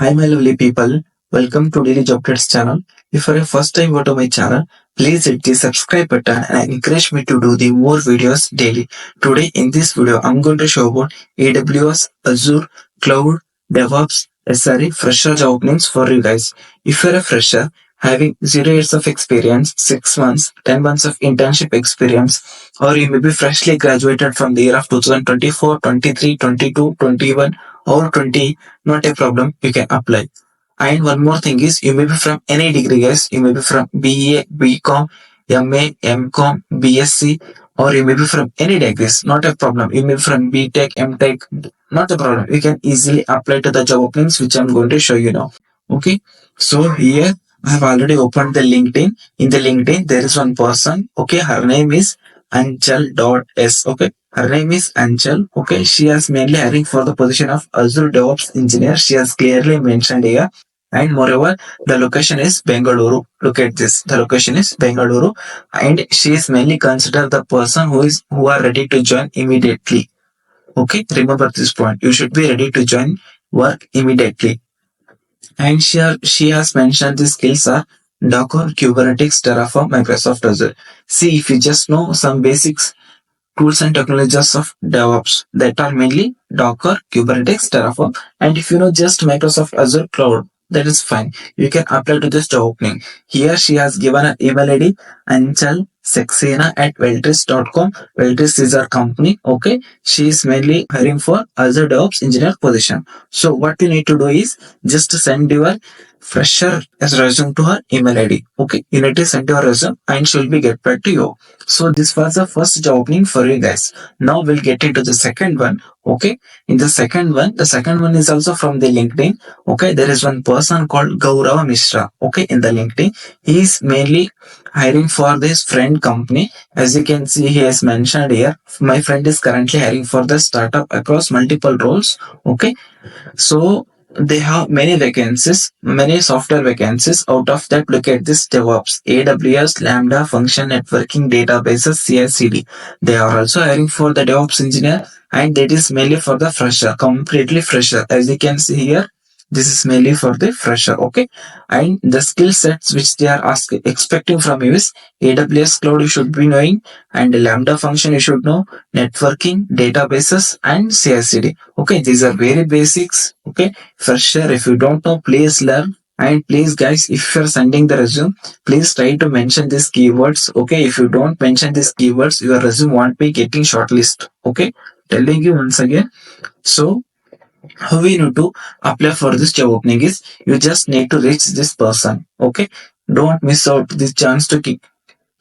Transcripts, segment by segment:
Hi my lovely people, welcome to Daily Job Tips channel. If you are a first time over to my channel, please hit the subscribe button and encourage me to do the more videos daily. Today in this video, I'm going to show about AWS, Azure, Cloud, DevOps, SRE, fresher job openings for you guys. If you're a fresher, having 0 years of experience, 6 months, 10 months of internship experience, or you may be freshly graduated from the year of 2024, 23, 22, 21, or 20, not a problem, you can apply. And one more thing is, you may be from any degree, guys. You may be from BA, BCom, MA, MCom, BSc, or you may be from any degrees, not a problem. You may be from BTech, MTech, not a problem. You can easily apply to the job openings, which I'm going to show you now. Okay, so here I have already opened the LinkedIn. In the LinkedIn, there is one person. Okay, her name is Anchal.s. Okay, her name is Anchal. Okay, she is mainly hiring for the position of Azure DevOps engineer. She has clearly mentioned here. And moreover, the location is Bengaluru. Look at this. The location is Bengaluru, and she is mainly considered the person who are ready to join immediately. Okay, remember this point. You should be ready to join work immediately. And she has mentioned the skills are Docker, Kubernetes, Terraform, Microsoft Azure. See, if you just know some basics tools and technologies of DevOps, that are mainly Docker, Kubernetes, Terraform, and if you know just Microsoft Azure Cloud, that is fine. You can apply to this job opening. Here she has given an email ID, Anchal Saxena at Veltris.com. Veltris is our company. Okay, she is mainly hiring for Azure DevOps engineer position. So what you need to do is just send your fresher as resume to her email ID. Okay, you need to send your resume and she will be get back to you. So this was the first job opening for you guys. Now we'll get into the second one. Okay, in the second one is also from the LinkedIn. Okay, there is one person called Gaurav Mishra. Okay, in the LinkedIn, he is mainly hiring for this friend company. As you can see, he has mentioned here, my friend is currently hiring for the startup across multiple roles. Okay, so they have many vacancies, many software vacancies. Out of that, look at this DevOps, AWS, Lambda, function networking, databases, CI/CD. They are also hiring for the DevOps engineer, and that is mainly for the fresher, completely fresher. As you can see here, this is mainly for the fresher. Okay, and the skill sets which they are expecting from you is AWS cloud you should be knowing, and Lambda function you should know, networking, databases, and CI/CD. Okay, these are very basics. Okay, for sure, if you don't know, please learn. And please, guys, if you're sending the resume, please try to mention these keywords. Okay, if you don't mention these keywords, your resume won't be getting shortlisted. Okay, telling you once again. So, how we need to apply for this job opening is you just need to reach this person. Okay, don't miss out this chance to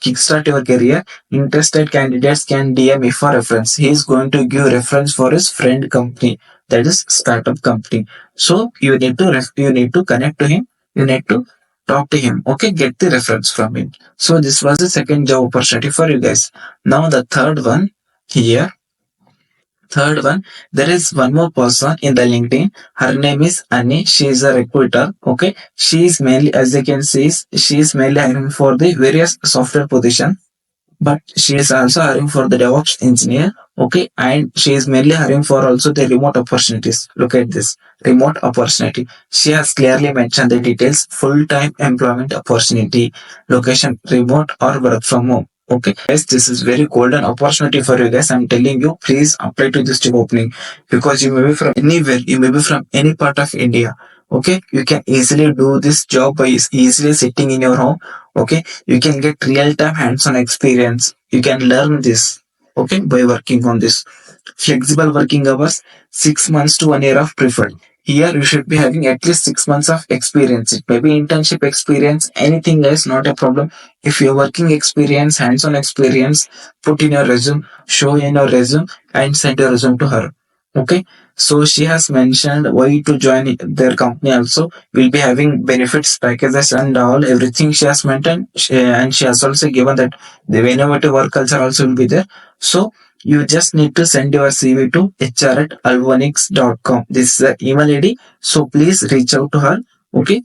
kickstart your career. Interested candidates can DM me for reference. He is going to give reference for his friend company, that is startup company. So you need to connect to him. You need to talk to him. Okay, get the reference from him. So this was the second job opportunity for you guys. Now the third one here. Third one, there is one more person in the LinkedIn. Her name is Annie. She is a recruiter. Okay. She is mainly, as you can see, she is mainly hiring for the various software position, but she is also hiring for the DevOps engineer. Okay. And she is mainly hiring for also the remote opportunities. Look at this remote opportunity. She has clearly mentioned the details: full-time employment opportunity, location remote or work from home. Okay, guys, this is very golden opportunity for you guys. I'm telling you, please apply to this job opening because you may be from anywhere, you may be from any part of India. Okay, you can easily do this job by easily sitting in your home. Okay, you can get real-time hands-on experience. You can learn this. Okay, by working on this. Flexible working hours, 6 months to 1 year of preferred. Here you should be having at least 6 months of experience. It may be internship experience, anything else, not a problem. If you're working experience, hands-on experience, put in your resume, show in your resume, and send your resume to her. Okay. So she has mentioned why to join their company also. Will be having benefits, packages, and all everything she has mentioned. And she has also given that the innovative work culture also will be there. So you just need to send your CV to hr@alvanix.com. This is the email ID. So please reach out to her. Okay.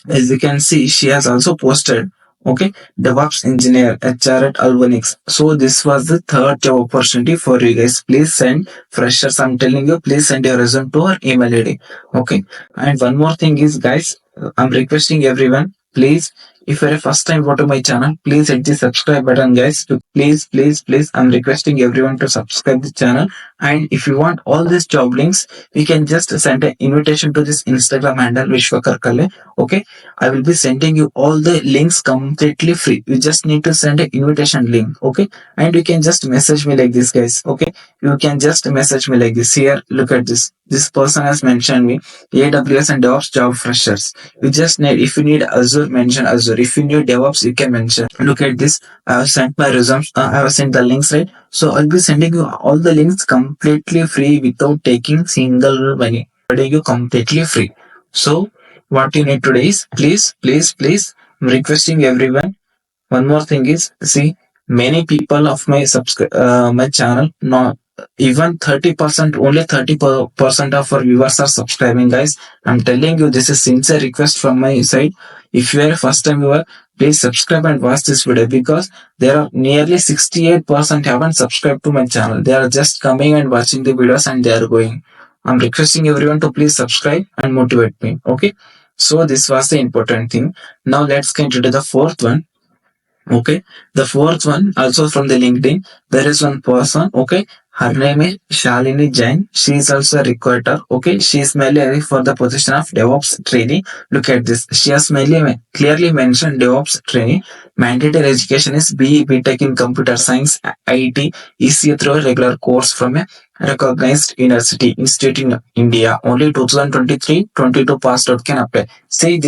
As you can see, she has also posted. Okay, DevOps engineer, HR at Albonix. So this was the third job opportunity for you guys. Please send freshers. I'm telling you, please send your resume to our email ID. Okay, and one more thing is, guys, I'm requesting everyone, please. If you're a first time go to my channel, please hit the subscribe button, guys. Please, please, please. I'm requesting everyone to subscribe the channel. And if you want all these job links, we can just send an invitation to this Instagram handle Vishwakar Kale. Okay, I will be sending you all the links completely free. You just need to send an invitation link. Okay, and you can just message me like this, guys. Okay, you can just message me like this. Here, look at this. This person has mentioned me AWS and DevOps job freshers. You just need, if you need Azure, mention Azure. If you need DevOps, you can mention. Look at this. I have sent my resumes. I have sent the links, right? So I'll be sending you all the links completely free without taking single money. Sending you completely free. So what you need today is, please, please, please, I'm requesting everyone. One more thing is, see, many people of my my channel, not even 30%, only 30% of our viewers are subscribing, guys. I'm telling you, this is sincere request from my side. If you are a first time viewer, please subscribe and watch this video, because there are nearly 68% haven't subscribed to my channel. They are just coming and watching the videos and they are going. I'm requesting everyone to please subscribe and motivate me. Okay. So this was the important thing. Now let's get into the fourth one. Okay. The fourth one, also from the LinkedIn, there is one person. Okay. Her name is Shalini Jain. She is also a recruiter. Okay. She is mainly hiring for the position of DevOps trainee. Look at this. She has mainly clearly mentioned DevOps trainee. Mandatory education is BE BTech in computer science, IT, ECA through a regular course from a recognized university institute in India. Only 2023-22 passed out can apply. See,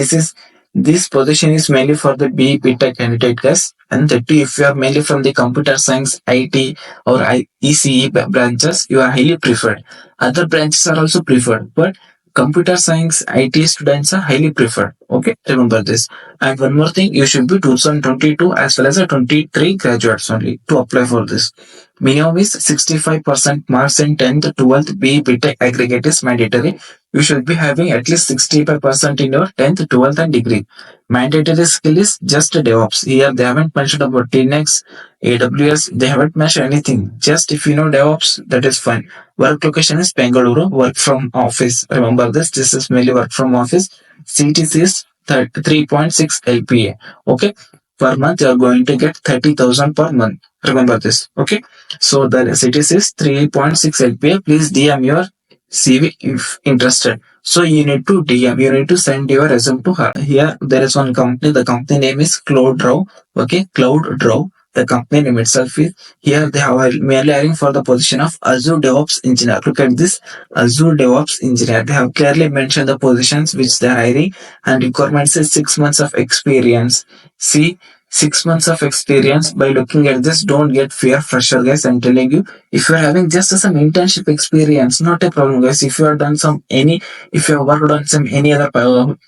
this position is mainly for the BE Tech candidate, guys. And that too, if you are mainly from the computer science, IT, or ECE branches, you are highly preferred. Other branches are also preferred, but computer science, IT students are highly preferred. Okay, remember this. And one more thing, you should be 2022 as well as a 23 graduates only to apply for this. Minimum is 65% marks in 10th, 12th, BE Tech aggregate is mandatory. You should be having at least 65% in your 10th, 12th and degree. Mandatory skill is just DevOps. Here they haven't mentioned about Linux, AWS, they haven't mentioned anything. Just if you know DevOps, that is fine. Work location is Bengaluru, work from office. Remember this is mainly work from office. CTC is 3.6 LPA. Okay. Per month you are going to get 30,000 per month. Remember this. Okay. So the CTC is 3.6 LPA. Please DM your CV if interested. So you need to DM, you need to send your resume to her. Here there is one company, the company name is CloudDraw. Okay, CloudDraw. The company name itself is, here they have merely hiring for the position of Azure DevOps engineer. Look at this, Azure DevOps engineer. They have clearly mentioned the positions which they are hiring, and requirement says 6 months of experience. See, 6 months of experience. By looking at this, don't get fear, fresher, guys. I'm telling you, if you're having just some internship experience, not a problem, guys. If you have done if you have worked on some any other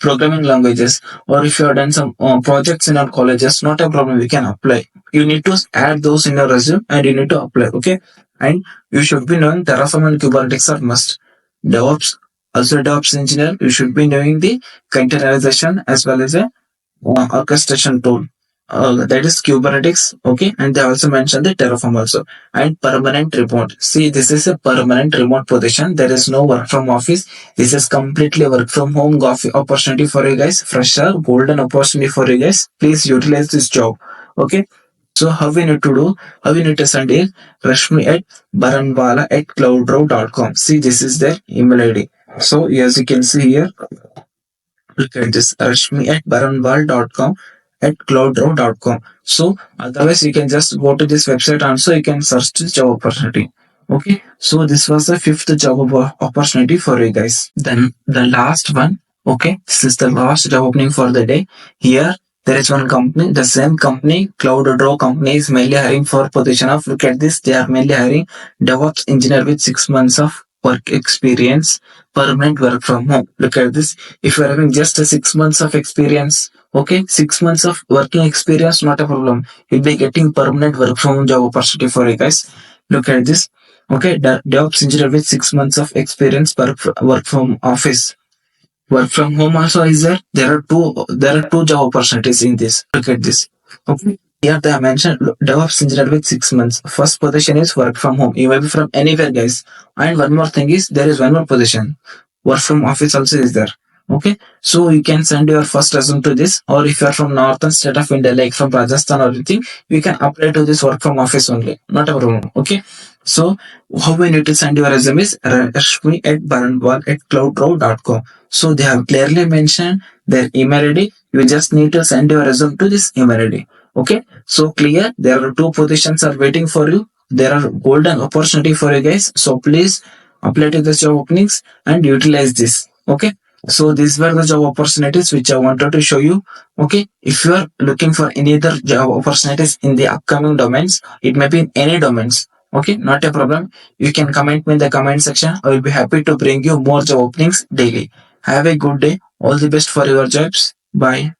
programming languages, or if you have done some projects in our colleges, not a problem, we can apply. You need to add those in your resume and you need to apply. Okay. And you should be knowing Terraform and Kubernetes are must. DevOps, also DevOps engineer, you should be knowing the containerization as well as a orchestration tool. That is Kubernetes. Okay. And they also mentioned the Terraform also. And permanent remote. See, this is a permanent remote position. There is no work from office. This is completely work from home opportunity for you guys. Fresher, golden opportunity for you guys. Please utilize this job. Okay. So how we need to do? How we need to send it? Rashmi at baranwala at cloudrow.com. See, this is their email ID. So as you can see here, look at this, Rashmi at baranwal.com at cloudrow.com. So otherwise you can just go to this website and so you can search the job opportunity. Okay. So this was the fifth job opportunity for you guys. Then the last one. Okay. This is the last job opening for the day. Here there is one company, the same company, CloudDraw company is mainly hiring for position of, look at this, they are mainly hiring DevOps engineer with 6 months of work experience, permanent work from home. Look at this. If you are having just a 6 months of experience, okay, 6 months of working experience, not a problem. You'll be getting permanent work from home job opportunity for you guys. Look at this. Okay, DevOps engineer with 6 months of experience, work from office. Work from home also is there. There are two job opportunities in this. Look at this. Okay. Here they have mentioned DevOps engineer with 6 months. First position is work from home. You may be from anywhere, guys. And one more thing is there is one more position. Work from office also is there. Okay. So you can send your first resume to this, or if you are from northern state of India, like from Rajasthan or anything, you can apply to this work from office only. Not a problem. Okay. So how we need to send your resume is rashmi at baranwal at cloudrow.com. So they have clearly mentioned their email ID. You just need to send your resume to this email ID. Okay, so clear. There are two positions are waiting for you. There are golden opportunity for you guys. So please apply to the job openings and utilize this. Okay. So these were the job opportunities which I wanted to show you. Okay. If you are looking for any other job opportunities in the upcoming domains, it may be in any domains. Okay, not a problem. You can comment me in the comment section. I will be happy to bring you more job openings daily. Have a good day. All the best for your jobs. Bye.